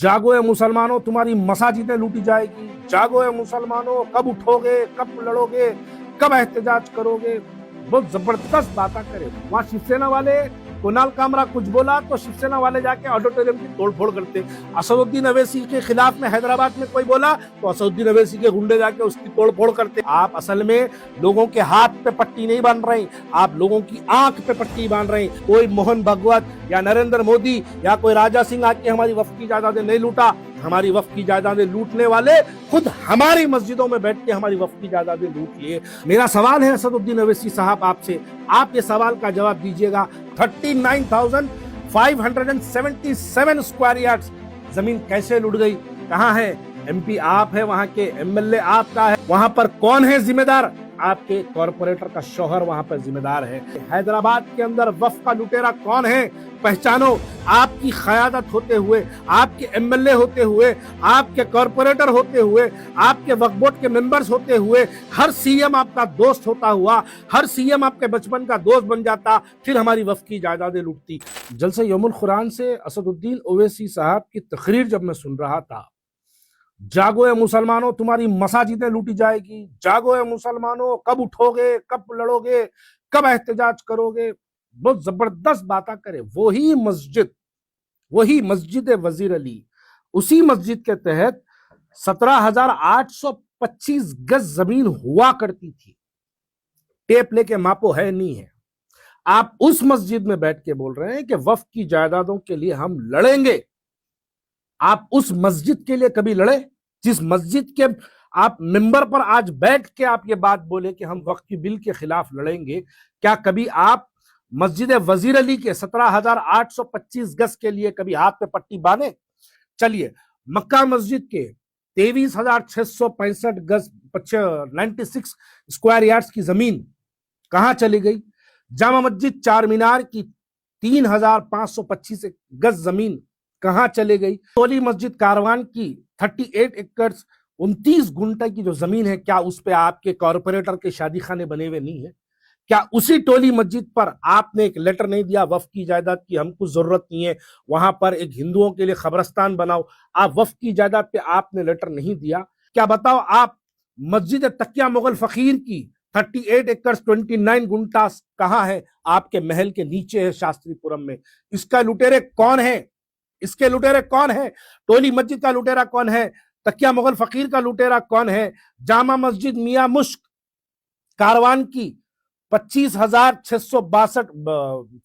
जागो ए मुसलमानों, तुम्हारी मसाजिदें लूटी जाएगी। जागो ए मुसलमानों, कब उठोगे, कब लड़ोगे, कब एहतजाज करोगे। बहुत जबरदस्त बातें करे वहां शिवसेना वाले। कुणाल कामरा कुछ बोला तो शिवसेना वाले जाके ऑडिटोरियम की तोड़फोड़ करते। असदुद्दीन अवैसी के खिलाफ में हैदराबाद में कोई बोला तो असदुद्दीन अवैसी के गुंडे जाके उसकी तोड़फोड़ करते। आप असल में लोगों के हाथ पे पट्टी नहीं बांध रहे, आप लोगों की आंख पे पट्टी बांध रहे। कोई मोहन भगवत या नरेंद्र मोदी या कोई राजा सिंह आके हमारी वक्फ की जायदादें नहीं लूटा। हमारी वक्फ की जायदादें लूटने वाले खुद हमारी मस्जिदों में बैठ के हमारी वक्फ की जायदादें लूट लिए। मेरा सवाल है असदुद्दीन अवैसी साहब आपसे, आप ये सवाल का जवाब दीजिएगा। 39,577 स्क्वायर यार्ड्स जमीन कैसे लुट गई? कहां है एमपी? आप है वहां के, एमएलए आपका है, वहां पर कौन है जिम्मेदार? आपके कॉरपोरेटर का शौहर वहां पर जिम्मेदार है। हैदराबाद के अंदर वक्फ का लुटेरा कौन है? पहचानो। आपकी क़यादत होते हुए, आपके एमएलए होते हुए, आपके कॉरपोरेटर होते हुए, आपके वक्फ बोर्ड के मेंबर्स होते हुए, हर सीएम आपका दोस्त होता हुआ, हर सीएम आपके बचपन का दोस्त बन जाता, फिर हमारी वक्फ की जायदादें लूटती। जलसे यौमुल कुरान से असदुद्दीन ओवैसी साहब की तकरीर जब मैं सुन रहा था, जागो ए मुसलमानों, तुम्हारी मसाजिदें लूटी जाएगी। जागो ए मुसलमानों, कब उठोगे, कब लड़ोगे, कब एहतजाज करोगे। बहुत जबरदस्त बातें करे। वही मस्जिद वजीर अली, उसी मस्जिद के तहत 17,825 गज जमीन हुआ करती थी। टेप लेके मापो, है नहीं है। आप उस मस्जिद में बैठ के बोल रहे हैं कि वक्फ की जायदादों के लिए हम लड़ेंगे। आप उस मस्जिद के लिए कभी लड़े जिस मस्जिद के आप मेंबर पर आज बैठ के आप ये बात बोले कि हम वक्फ की बिल के खिलाफ लड़ेंगे? क्या कभी आप मस्जिद वजीर अली के 17,825 गज के लिए कभी हाथ पे पट्टी बांधे? चलिए, मक्का मस्जिद के 23,665 गज 96 स्क्वायर यार्ड्स की जमीन कहां चली गई? जामा मस्जिद चार मीनार की 3,525 गज जमीन कहां चले गई? टोली मस्जिद कारवान की 38 एकड़ 29 गुंठे की जो जमीन है, क्या उस पे आपके कॉरपोरेटर के शादी खाने बने हुए नहीं है? क्या उसी टोली मस्जिद पर आपने एक लेटर नहीं दिया वक्फ की जायदाद की हमको जरूरत नहीं है, वहां पर एक हिंदुओं के लिए कब्रिस्तान बनाओ? आप वक्फ की जायदाद पे आपने लेटर नहीं दिया? क्या बताओ, आप मस्जिद तकिया मुगल फकीर की 38 एकड़ 29 गुंठा कहां है? आपके महल के नीचे है, शास्त्रीपुरम में। इसका लुटेरे कौन है? इसके लुटेरे कौन है? टोली मस्जिद का लुटेरा कौन है? तकिया मुगल फकीर का लुटेरा कौन है? जामा मस्जिद मियां मुश्क कारवान की 25,662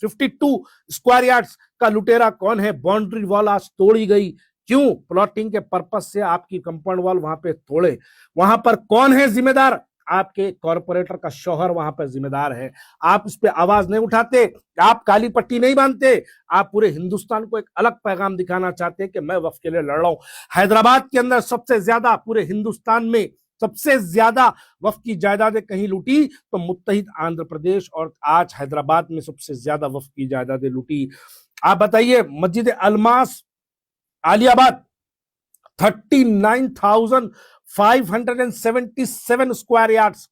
52 स्क्वायर यार्ड्स का लुटेरा कौन है? बाउंड्री वॉल आज तोड़ी गई। क्यों? प्लॉटिंग के पर्पज से आपकी कंपाउंड वॉल वहां पे तोड़े। वहां पर कौन है जिम्मेदार? आपके कॉरपोरेटर का शौहर वहां पर जिम्मेदार है। आप उस पर आवाज नहीं उठाते, आप काली पट्टी नहीं बांधते। आप पूरे हिंदुस्तान को एक अलग पैगाम दिखाना चाहते हैं कि मैं वक्फ के लिए लड़ रहा हूं। हैदराबाद के अंदर सबसे ज्यादा, पूरे हिंदुस्तान में सबसे ज्यादा वक्फ की जायदादें कहीं लूटी तो मुत्तहिद आंध्र प्रदेश, और आज हैदराबाद में सबसे ज्यादा वक्फ की जायदादें लूटी। आप बताइए, मस्जिद Almas Aliabad 39,577 square yards,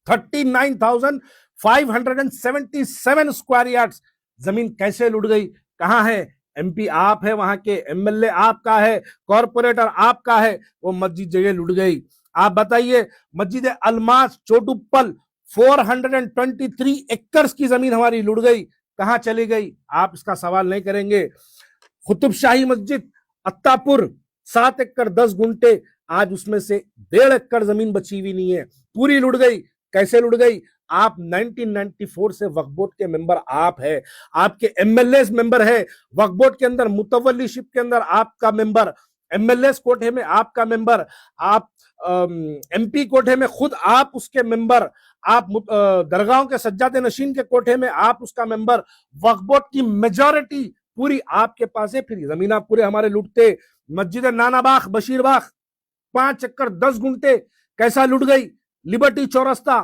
39,577 square yards जमीन कैसे लुट गई? कहां है एमपी? आप है वहां के, एमएलए आपका है, कॉरपोरेटर आपका है, वो मस्जिद जगह लुट गई। आप बताइए, मस्जिद अलमास चोटुप्पल 423 एकड़ की जमीन हमारी लुट गई, कहां चली गई? आप इसका सवाल नहीं करेंगे। कुतुब शाही मस्जिद अत्तापुर 7 एकड़ 10 गुंठे, आज उसमें से 1.5 एकड़ जमीन बची हुई नहीं है, पूरी लुट गई। कैसे लुट गई? आप 1994 से वक्फ बोर्ड के मेंबर आप है, आपके एमएलए मेंबर है, वक्फ बोर्ड के अंदर मुतवल्लीशिप के अंदर आपका मेंबर, एमएलए कोटे में आपका मेंबर, आप एमपी कोटे में खुद आप उसके मेंबर, आप दरगाहों के सज्जादे नशीन के कोठे में आप उसका मेंबर। वक्फ बोर्ड की मेजॉरिटी पूरी आपके पास है, फिर जमीन आप पूरे हमारे लूटते। मस्जिद नानाबाग बशीरबाग 5 एकड़ 10 गुंठे कैसा लुट गई? लिबर्टी चौरस्ता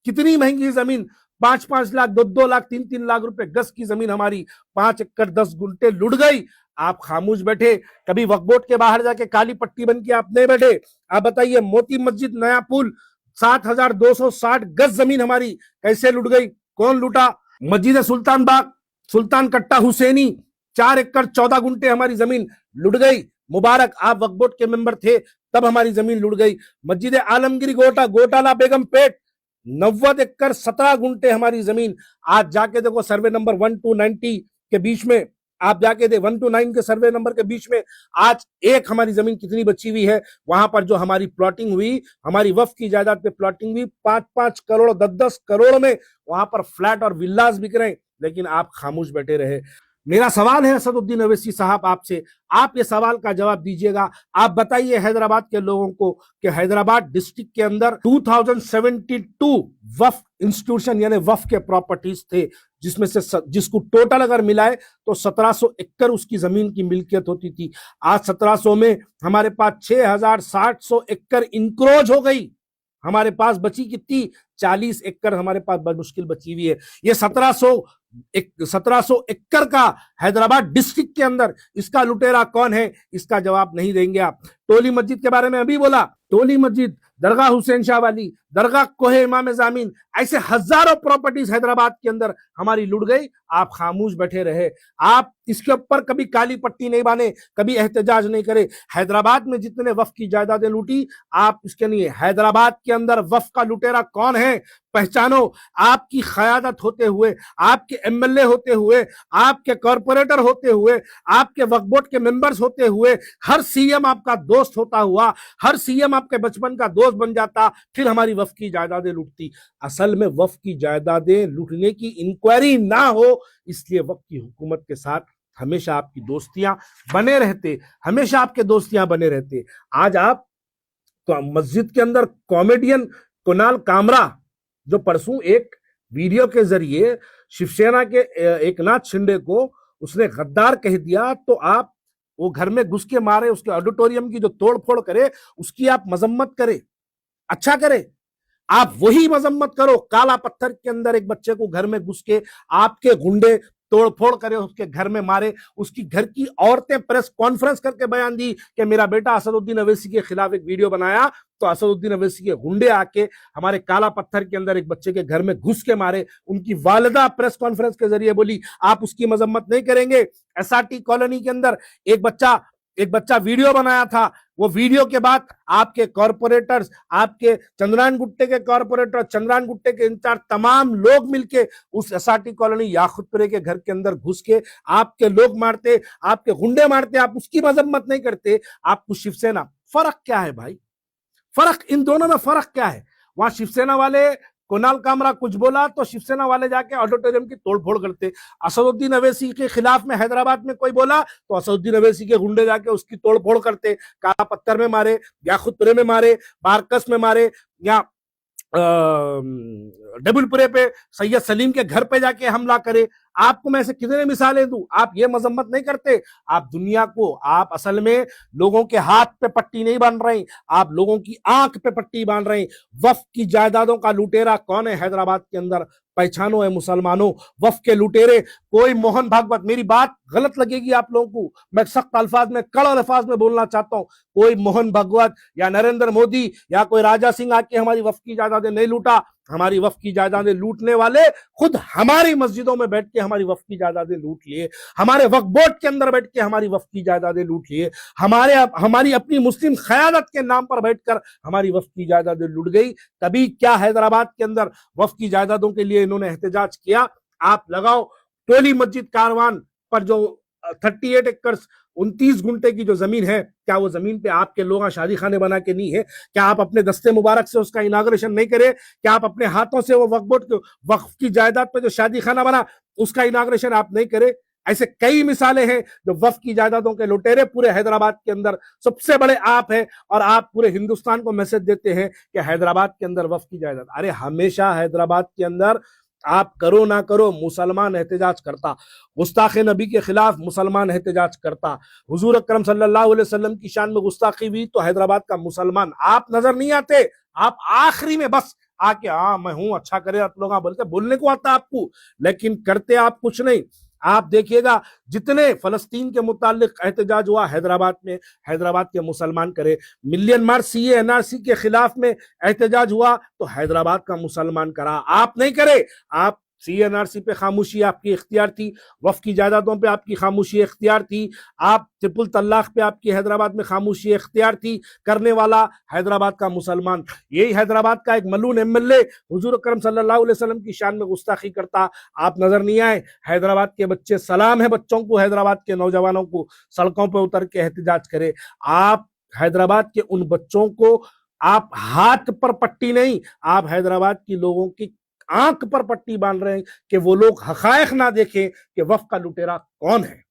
कितनी महंगी जमीन, 5-5 लाख 2-2 लाख 3-3 लाख रुपए गज की जमीन हमारी 5 एकड़ 10 गुंठे लुट गई। आप खामोश बैठे, कभी वक्फ बोर्ड के बाहर जाके काली पट्टी बन के आप नहीं बैठे। आप बताइए, मोती मस्जिद नया पुल 7,260 गज जमीन हमारी कैसे लुट गई? कौन लूटा? मस्जिद सुल्तान बाग, सुल्तान कट्टा हुसैनी 4 एकड़ 14 गुंठे हमारी जमीन लुट गई। मुबारक, आप वक्फ बोर्ड के मेंबर थे तब हमारी जमीन लुट गई। मस्जिद आलमगीर गोटाला बेगम पेट 90 एकड़ 17 गुंटे हमारी जमीन। आज जाके देखो सर्वे नंबर 1 to 90 के बीच में, आप जाके दे 1 to 9 के सर्वे नंबर के बीच में आज एक हमारी जमीन कितनी बची हुई है। वहां पर जो हमारी प्लॉटिंग हुई, हमारी वक्फ की जायदाद पे प्लॉटिंग हुई, 5-5 करोड़ 10-10 करोड़ में वहां पर फ्लैट और विल्लास बिक रहे हैं, लेकिन आप खामोश बैठे रहे। मेरा सवाल है असदुद्दीन अवैसी साहब आपसे, आप ये सवाल का जवाब दीजिएगा। आप बताइए हैदराबाद के लोगों को कि हैदराबाद डिस्ट्रिक्ट के अंदर 2072 वक्फ इंस्टीट्यूशन यानी वक्फ के प्रॉपर्टीज थे, जिसमें से जिसको टोटल अगर मिलाए तो 1700 एकड़ उसकी जमीन की मिल्कियत होती थी। आज 1700 में हमारे पास 6700 एकड़ इंक्रोज हो गई। हमारे पास बची कितनी? 40 एकड़ हमारे पास मुश्किल बची हुई है। ये 1700 एकड़ का हैदराबाद डिस्ट्रिक्ट के अंदर इसका लुटेरा कौन है, इसका जवाब नहीं देंगे आप। टोली मस्जिद के बारे में अभी बोला, टोली मस्जिद, दरगाह हुसैन शाह वाली, दरगाह कोहे इमाम जामीन, ऐसे हजारों प्रॉपर्टीज हैदराबाद के अंदर हमारी लुट गई। आप खामोश बैठे रहे, आप इसके ऊपर कभी काली पट्टी नहीं बांधे, कभी एहतजाज नहीं करे। हैदराबाद में जितने वक्फ की जायदादें लूटी, आप इसके नहीं। हैदराबाद के अंदर वक्फ का लुटेरा कौन है पहचानो। आपकी क़यादत होते हुए, आपके एमएलए होते हुए, आपके कॉरपोरेटर होते हुए, आपके वक्फ बोर्ड के मेंबर्स होते हुए, हर सीएम आपका दोस्त होता हुआ, हर सीएम आपके बचपन का दोस्त बन जाता, फिर हमारी वक्फ की जायदादें लूटती। असल में वक्फ की जायदादें लूटने की इंक्वायरी ना हो, इसलिए वक्फ की हुकूमत के साथ हमेशा आपकी दोस्तियां बने रहते, हमेशा आपके दोस्तियां बने रहते। आज आप तो मस्जिद के अंदर कॉमेडियन कुणाल कामरा, जो परसों एक वीडियो के जरिए शिवसेना के एकनाथ शिंदे को उसने गद्दार कह दिया, तो आप वो घर में घुस के मारे, उसके ऑडिटोरियम की जो तोड़ फोड़ करे उसकी आप मजम्मत करे, अच्छा करे। आप वही मजम्मत करो, काला पत्थर के अंदर एक बच्चे को घर में घुस के आपके गुंडे तोड़फोड़ करे, उसके घर में मारे, उसकी घर की औरतें प्रेस कॉन्फ्रेंस करके बयान दी कि मेरा बेटा असदुद्दीन अवैसी के खिलाफ एक वीडियो बनाया, तो असदुद्दीन अवैसी के गुंडे आके हमारे काला पत्थर के अंदर एक बच्चे के घर में घुस के मारे। उनकी वालिदा प्रेस कॉन्फ्रेंस के जरिए बोली, आप उसकी मजम्मत नहीं करेंगे। एसआरटी कॉलोनी के अंदर एक बच्चा वीडियो बनाया था, वो वीडियो के बाद आपके कॉरपोरेटर्स, आपके चंद्रायन गुट्टे के कॉरपोरेटर, चंद्रायन गुट्टे के इंचार्ज, तमाम लोग मिलके उस एसआरटी कॉलोनी याकुतपुरे के घर के अंदर घुस के आपके लोग मारते, आपके गुंडे मारते, आप उसकी मजम्मत नहीं करते। आपको शिवसेना, फर्क क्या है भाई? फर्क इन दोनों में फर्क क्या है? वहां शिवसेना वाले कुणाल कामरा कुछ बोला तो शिवसेना वाले जाके ऑडिटोरियम की तोड़फोड़ करते। असदुद्दीन अवैसी के खिलाफ में हैदराबाद में कोई बोला तो असदुद्दीन अवैसी के गुंडे जाके उसकी तोड़फोड़ करते, काला पत्थर में मारे, याकुतपुरे में मारे, बारकस में मारे, या डबुलपुरे पे सैयद सलीम के घर पे जाके हमला करे। आपको मैं ऐसे कितने मिसालें दूं, आप ये मजम्मत नहीं करते। आप दुनिया को, आप असल में लोगों के हाथ पे पट्टी नहीं बांध रहे, आप लोगों की आंख पे पट्टी बांध रहे। वक्फ की जायदादों का लुटेरा कौन है हैदराबाद के अंदर? पहचानो है मुसलमानों, वक्फ के लुटेरे कोई मोहन भागवत, मेरी बात गलत लगेगी आप लोगों को, मैं सख्त अल्फाज में, कड़े अल्फाज में बोलना चाहता हूं, कोई मोहन भागवत या नरेंद्र मोदी या कोई राजा सिंह आके हमारी वक्फ की जायदादें नहीं लूटा। हमारी वक्फ की जायदादें लूटने वाले खुद हमारी मस्जिदों में बैठ के हमारी वक्फ की जायदादें लूट लिए, हमारे वक्फ बोर्ड के अंदर बैठ के हमारी वक्फ की जायदादें लूट लिए, हमारी अपनी मुस्लिम क़यादत के नाम पर बैठकर हमारी वक्फ की जायदादें लूट गई। तभी क्या हैदराबाद के अंदर वक्फ की जायदादों के लिए इन्होंने एहतजाज किया। आप लगाओ टोली मस्जिद कारवान पर जो 38 एकड़ 29 गुंटे की जो जमीन है, क्या वो जमीन पे आपके लोग शादी खाने बना के नहीं है? क्या आप अपने दस्ते मुबारक से उसका इनाग्रेशन नहीं करे? क्या आप अपने हाथों से वो वक्फ बोर्ड वक्फ की जायदाद पे जो शादी खाना बना उसका इनाग्रेशन आप नहीं करे? ऐसे कई मिसालें हैं जो वक्फ की जायदादों के लुटेरे पूरे हैदराबाद के अंदर सबसे बड़े आप हैं, और आप पूरे हिंदुस्तान को मैसेज देते हैं कि हैदराबाद के अंदर वक्फ की जायदाद। अरे हमेशा हैदराबाद के अंदर आप करो ना करो मुसलमान एहतजाज करता, गुस्ताख नबी के खिलाफ मुसलमान एहतजाज करता, हुजूर अकरम सल्लल्लाहु अलैहि वसल्लम की शान में गुस्ताखी हुई तो हैदराबाद का मुसलमान आप नजर नहीं आते। आप आखिरी में बस आके हाँ मैं हूं, अच्छा करे आप लोग बोलते, बोलने को आता आपको, लेकिन करते आप कुछ नहीं। आप देखिएगा जितने फलस्तीन के मुतालिक एहतजाज हुआ हैदराबाद में, हैदराबाद के मुसलमान करे। मिलियन मार्च सीए एनआरसी के खिलाफ में एहतजाज हुआ तो हैदराबाद का मुसलमान करा, आप नहीं करे। आप CNRC पे खामोशी आपकी इख्तियार थी, वफ की जायदादों पे आपकी खामोशी इख्तियार थी, आप ट्रिपल तलाक पे आपकी हैदराबाद में खामोशी इख्तियार थी, करने वाला हैदराबाद का मुसलमान। यही हैदराबाद का एक मलून एमएलए हुजूर अकरम सल्लल्लाहु अलैहि वसल्लम की शान में गुस्ताखी करता, आप नजर नहीं आए। हैदराबाद के बच्चे, सलाम है बच्चों को, हैदराबाद के नौजवानों को सड़कों पर उतर के एहतजाज करे। आप हैदराबाद के उन बच्चों को, आप हाथ पर पट्टी नहीं, आप हैदराबाद की लोगों की आंख पर पट्टी बांध रहे हैं कि वो लोग हकायक ना देखें कि वफ का लुटेरा कौन है।